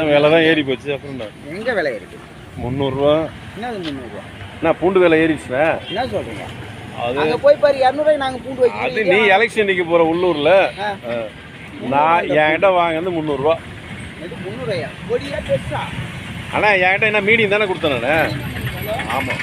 விலை தான் ஏறி போச்சு. அப்புறம் எங்கே விலை இருக்குது? 300 என்னது 300? என்ன பூண்டு விலை ஏறிடுச்சுண்ணே? என்ன சொல்கிறீங்க? அது போய் பாரு 200 நாங்கள் பூண்டு வைக்கிறோம். அது நீ எலெக்ஷன் நிற்க போகிற உள்ளூரில் நான் என்கிட்ட வாங்கினது 300. 300 பொடியா பெருசா? ஆனால் என்கிட்ட என்ன மீடியம் தானே கொடுத்தேன் நான். ஆமாம்.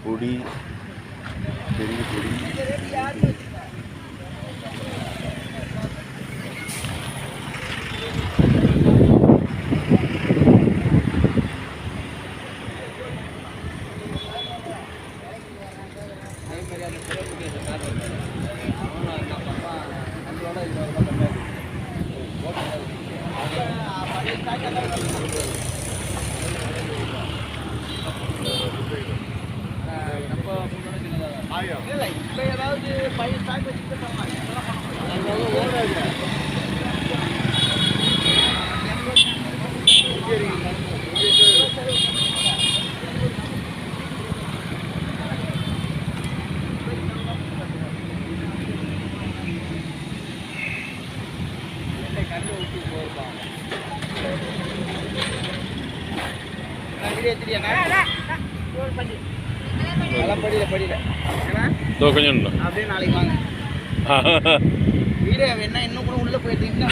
பொடி பெரிய பொடி ஏதாவது பையன் ஸ்டாக் வச்சுட்டு கொஞ்சம் அப்படியே நாளைக்கு வாங்க. வீடியோ வேணா இன்னும் கூட உள்ளே போயிட்டீங்கன்னா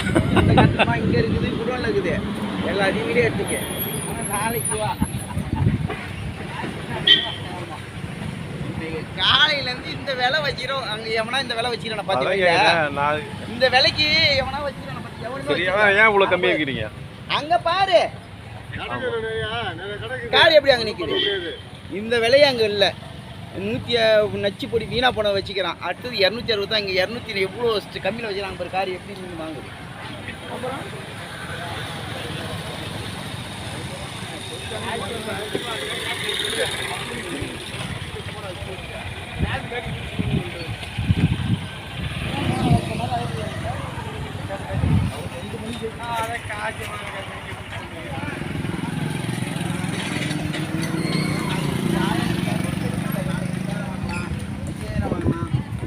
இங்கே இருக்குது, குடோனில் இருக்குது, எல்லாத்தையும் வீடியோ எடுத்துக்க. நாளைக்கு வா. காலையிலேருந்து இந்த விலை வச்சிடும். அங்கே எவனா இந்த விலை வச்சுக்கிறேன் பார்த்தீங்களா? இந்த விலைக்கு எவனா வச்சுக்கிறேன் ஏன் இவ்வளோ கம்மியாக இருக்கிறீங்க? அங்கே பாரு கார் எப்படி அங்கே நிற்குது. இந்த விலையை அங்கே இல்லை. 100 நச்சு பொடி வீணா போன வச்சுக்கிறான். அடுத்தது 260 தான். இங்கே 200 எவ்வளோ கம்மியில் வச்சுக்கிறாங்க பாரு. கார் எப்படி நீங்கள் வாங்குது. அப்புறம்